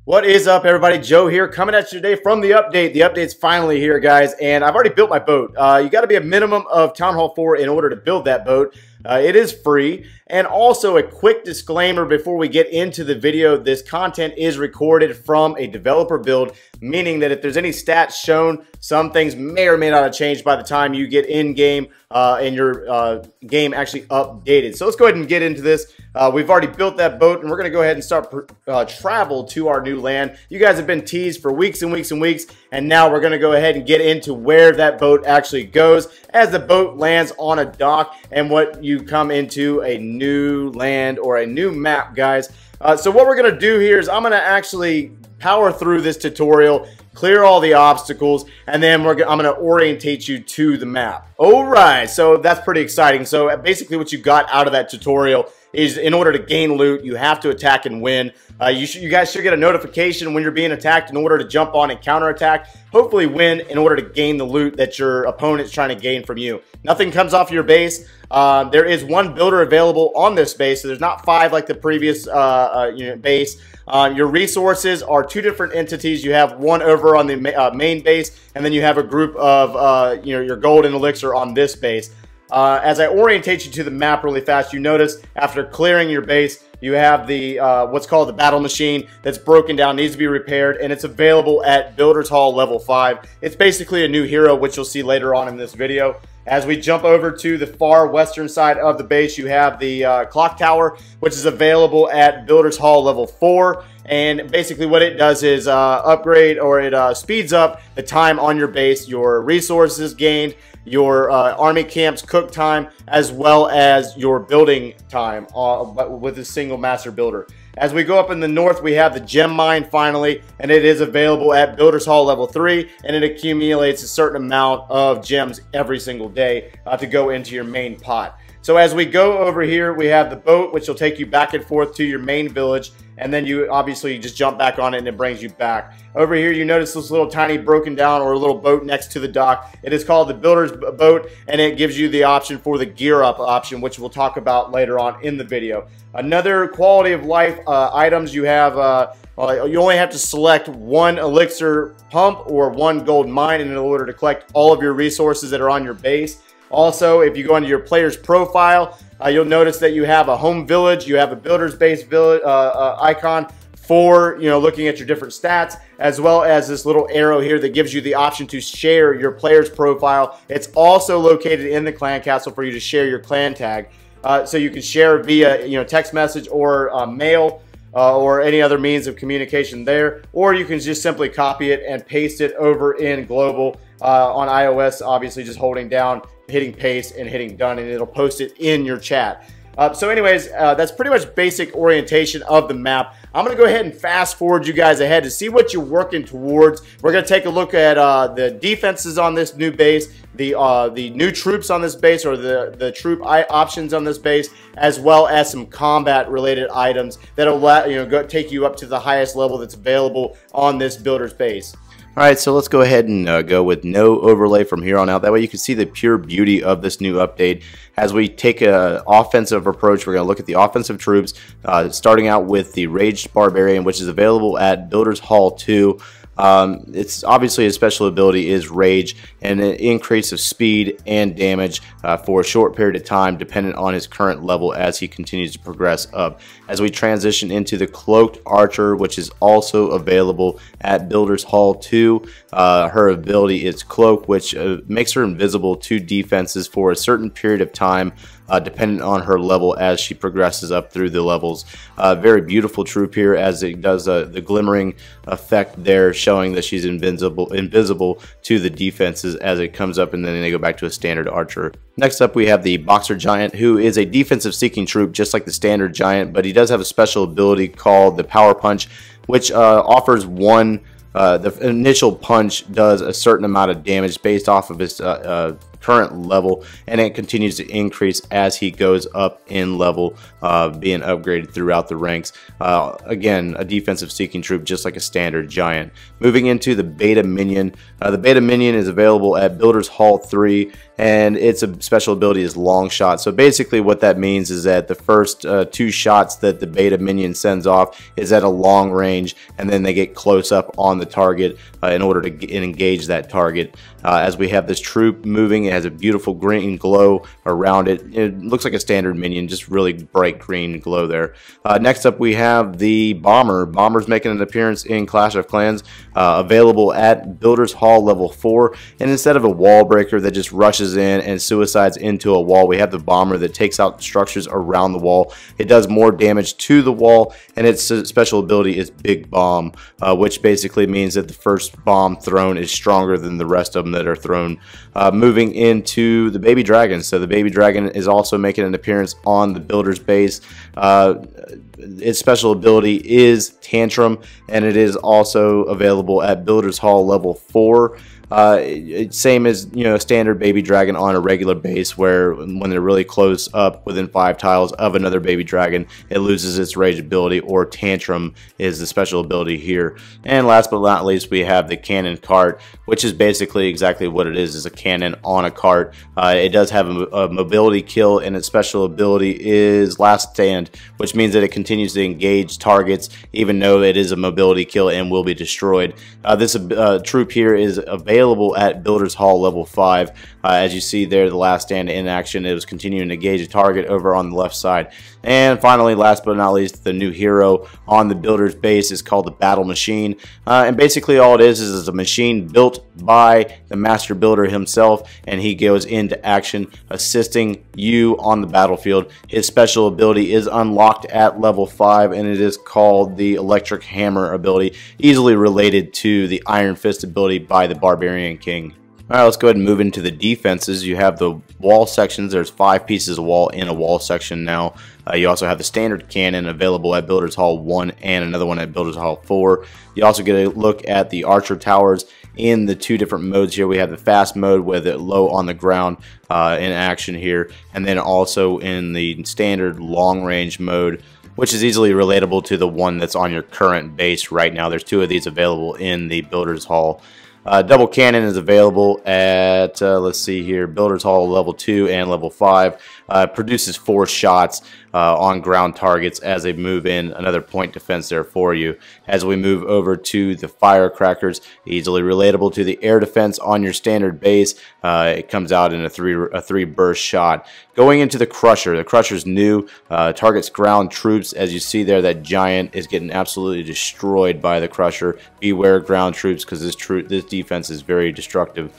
What is up, everybody? Joe here, coming at you today from the update. The update's finally here, guys, and I've already built my boat. You got to be a minimum of Town Hall 4 in order to build that boat. It is free. And also a quick disclaimer before we get into the video, this content is recorded from a developer build, meaning that if there's any stats shown, some things may or may not have changed by the time you get in-game and your game actually updated. So let's go ahead and get into this. We've already built that boat, and we're going to go ahead and start travel to our new land. You guys have been teased for weeks and weeks and weeks, and now we're going to go ahead and get into where that boat actually goes as the boat lands on a dock and what you come into a new land or a new map, guys. So what we're going to do here is I'm going to actually power through this tutorial, clear all the obstacles, and then I'm going to orientate you to the map. All right, so that's pretty exciting. So basically what you got out of that tutorial is in order to gain loot, you have to attack and win. You guys should get a notification when you're being attacked in order to jump on and counterattack. Hopefully win in order to gain the loot that your opponent's trying to gain from you. Nothing comes off your base. There is one builder available on this base, so there's not 5 like the previous base. Your resources are 2 different entities. You have one over on the main base, and then you have a group of your gold and elixir on this base. As I orientate you to the map really fast, you notice after clearing your base, you have the what's called the battle machine that's broken down, needs to be repaired, and it's available at Builders Hall level 5. It's basically a new hero, which you'll see later on in this video. As we jump over to the far western side of the base, you have the clock tower, which is available at Builders Hall level 4. And basically what it does is upgrade, or it speeds up the time on your base, your resources gained, your army camps cook time, as well as your building time with a single master builder. As we go up in the north, we have the gem mine finally, and it is available at Builders Hall level 3, and it accumulates a certain amount of gems every single day to go into your main pot. So as we go over here, we have the boat, which will take you back and forth to your main village, and then you obviously just jump back on it and it brings you back. Over here, you notice this little tiny broken down or a little boat next to the dock. It is called the Builder's Boat, and it gives you the option for the gear up option, which we'll talk about later on in the video. Another quality of life items, you have you only have to select 1 elixir pump or 1 gold mine in order to collect all of your resources that are on your base. Also, if you go into your player's profile, you'll notice that you have a home village, you have a builder's base village icon for looking at your different stats, as well as this little arrow here that gives you the option to share your player's profile. It's also located in the clan castle for you to share your clan tag, so you can share via text message or mail. Or any other means of communication there, or you can just simply copy it and paste it over in global on iOS, obviously just holding down, hitting paste, and hitting done, and it'll post it in your chat. So anyways, that's pretty much basic orientation of the map. I'm going to go ahead and fast forward you guys ahead to see what you're working towards. We're going to take a look at the defenses on this new base, the new troops on this base, or the troop options on this base, as well as some combat related items that'll take you up to the highest level that's available on this builder's base. Alright, so let's go ahead and go with no overlay from here on out. That way you can see the pure beauty of this new update. As we take an offensive approach, we're going to look at the offensive troops, starting out with the Raged Barbarian, which is available at Builders Hall 2. It's obviously his special ability is Rage, and an increase of speed and damage for a short period of time dependent on his current level as he continues to progress up. As we transition into the Cloaked Archer, which is also available at Builders Hall 2, her ability is Cloak, which makes her invisible to defenses for a certain period of time dependent on her level as she progresses up through the levels. Very beautiful troop here, as it does the glimmering effect there, showing that she's invisible to the defenses as it comes up, and then they go back to a standard archer. Next up, we have the Boxer Giant, who is a defensive seeking troop just like the standard giant, but he does have a special ability called the Power Punch, which offers the initial punch does a certain amount of damage based off of his current level, and it continues to increase as he goes up in level, being upgraded throughout the ranks. Again, a defensive seeking troop, just like a standard giant. Moving into the beta minion. The beta minion is available at Builder's Hall 3, and its special ability is long shot. So basically what that means is that the first 2 shots that the beta minion sends off is at a long range, and then they get close up on the target in order to engage that target. As we have this troop moving, it has a beautiful green glow around it. It looks like a standard minion, just really bright green glow there. Next up we have the bomber. Bomber's making an appearance in Clash of Clans, available at Builder's Hall level 4, and instead of a wall breaker that just rushes in and suicides into a wall, we have the bomber that takes out structures around the wall. It does more damage to the wall, and its special ability is Big Bomb, which basically means that the first bomb thrown is stronger than the rest of them that are thrown. Moving into the baby dragon. So the baby dragon is also making an appearance on the builder's base. Its special ability is Tantrum, and it is also available at Builder's Hall level 4. Same as, you know, standard baby dragon on a regular base, where when they're really close up within 5 tiles of another baby dragon, it loses its rage ability, or Tantrum is the special ability here. And last but not least, we have the cannon cart, which is basically exactly what it is a cannon on a cart. It does have a mobility kill, and its special ability is Last Stand, which means that it continues to engage targets even though it is a mobility kill and will be destroyed. This troop here is available at Builder's Hall level 5. As you see there, the Last Stand in action, it was continuing to engage a target over on the left side. And finally, last but not least, the new hero on the builder's base is called the Battle Machine. And basically all it is a machine built by the master builder himself, and he goes into action assisting you on the battlefield. His special ability is unlocked at level 5, and it is called the Electric Hammer ability, easily related to the Iron Fist ability by the Barbarian King. Alright, let's go ahead and move into the defenses. You have the wall sections. There's 5 pieces of wall in a wall section now. You also have the standard cannon available at Builder's Hall 1 and another one at Builder's Hall 4. You also get a look at the archer towers in the 2 different modes here. We have the fast mode with it low on the ground in action here, and then also in the standard long range mode, which is easily relatable to the one that's on your current base right now. There's 2 of these available in the Builder's Hall. Double cannon is available at, let's see here, Builder's Hall level 2 and level 5. Produces 4 shots on ground targets as they move in. Another point defense there for you. As we move over to the firecrackers, easily relatable to the air defense on your standard base. It comes out in a 3 burst shot. Going into the crusher's new, targets ground troops. As you see there, that giant is getting absolutely destroyed by the crusher. Beware ground troops, because this defense is very destructive.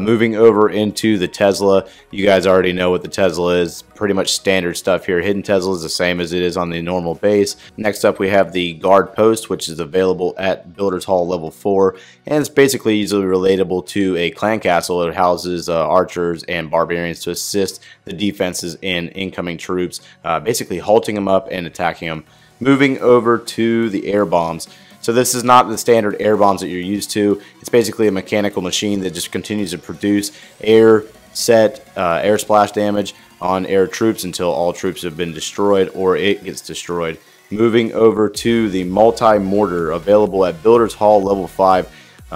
Moving over into the Tesla, you guys already know what the Tesla is. Pretty much standard stuff here. Hidden Tesla is the same as it is on the normal base. Next up we have the guard post, which is available at Builder's Hall level 4, and it's basically easily relatable to a clan castle. It houses archers and barbarians to assist the defenses in incoming troops, basically halting them up and attacking them. Moving over to the air bombs. So this is not the standard air bombs that you're used to. It's basically a mechanical machine that just continues to produce air splash damage on air troops until all troops have been destroyed or it gets destroyed. Moving over to the multi-mortar, available at Builder's Hall level 5.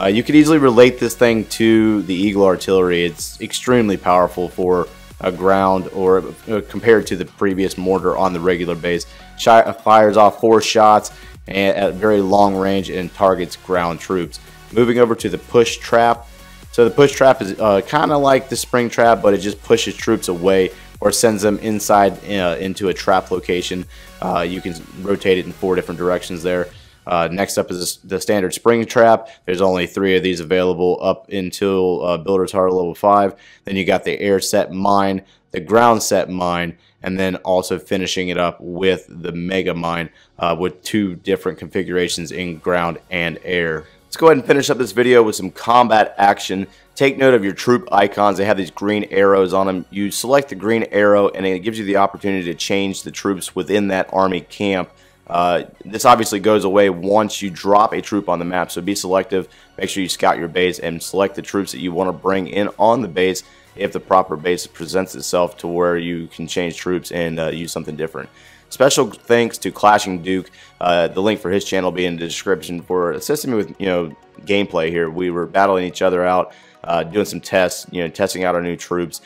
You could easily relate this thing to the Eagle artillery. It's extremely powerful for a ground, or compared to the previous mortar on the regular base. Fires off 4 shots and at very long range and targets ground troops. Moving over to the push trap. So the push trap is kind of like the spring trap, but it just pushes troops away or sends them inside into a trap location. You can rotate it in 4 different directions there. Next up is the standard spring trap. There's only 3 of these available up until Builder's Hall level 5. Then you got the air set mine, the ground set mine, and then also finishing it up with the mega mine with 2 different configurations in ground and air. Let's go ahead and finish up this video with some combat action. Take note of your troop icons. They have these green arrows on them. You select the green arrow and it gives you the opportunity to change the troops within that army camp. This obviously goes away once you drop a troop on the map, so be selective. Make sure you scout your base and select the troops that you want to bring in on the base. if the proper base presents itself to where you can change troops and use something different. Special thanks to Clashing Duke. The link for his channel will be in the description for assisting me with gameplay here. We were battling each other out, doing some tests, testing out our new troops.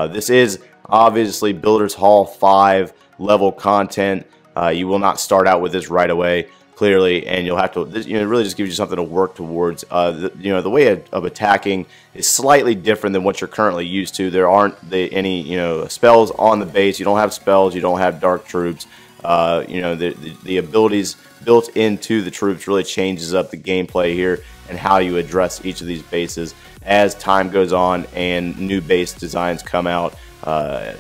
This is obviously Builders Hall 5 level content. You will not start out with this right away, clearly, and you'll have to, it really just gives you something to work towards. The way of attacking is slightly different than what you're currently used to. There aren't any spells on the base. You don't have spells. You don't have dark troops. The abilities built into the troops really changes up the gameplay here and how you address each of these bases as time goes on and new base designs come out.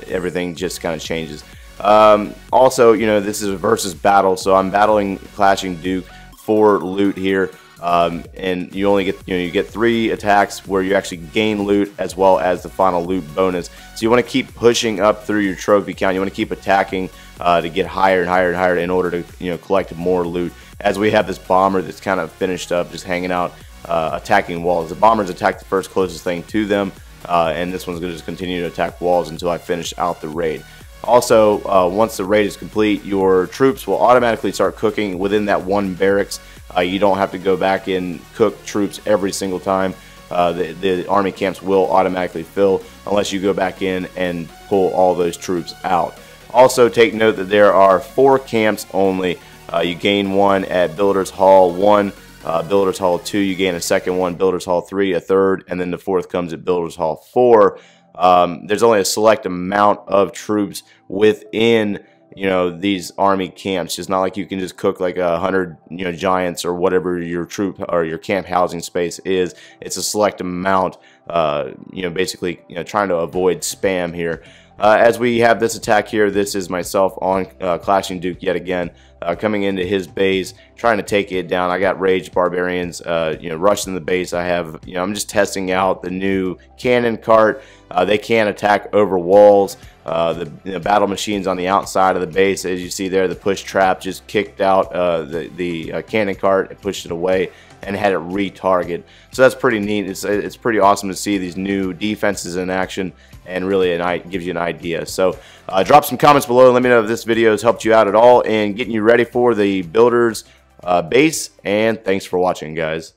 Everything just kind of changes. Also, this is a versus battle, so I'm battling Clashing Duke for loot here, and you only get you get 3 attacks where you actually gain loot as well as the final loot bonus. So you want to keep pushing up through your trophy count. You want to keep attacking to get higher and higher and higher in order to collect more loot. As we have this bomber that's kind of finished up, just hanging out, attacking walls. The bombers attack the first closest thing to them, and this one's going to just continue to attack walls until I finish out the raid. Also, once the raid is complete, your troops will automatically start cooking within that one barracks. You don't have to go back and cook troops every single time. The army camps will automatically fill unless you go back in and pull all those troops out. Also, take note that there are 4 camps only. You gain one at Builders Hall 1, Builders Hall 2, you gain a second one, Builders Hall 3, a third, and then the 4th comes at Builders Hall 4. There's only a select amount of troops within these army camps. It's not like you can just cook like 100 giants or whatever your troop or your camp housing space is. It's a select amount, basically trying to avoid spam here. As we have this attack here, this is myself on Clashing Duke yet again, coming into his base, trying to take it down. I got Rage Barbarians, rushing the base. I'm just testing out the new cannon cart. They can attack over walls. The battle machines on the outside of the base, as you see there, the push trap just kicked out the cannon cart and pushed it away and had it retarget. So that's pretty neat. It's pretty awesome to see these new defenses in action, and really it gives you an idea. So drop some comments below and let me know if this video has helped you out at all and getting you ready for the builders base. And thanks for watching, guys.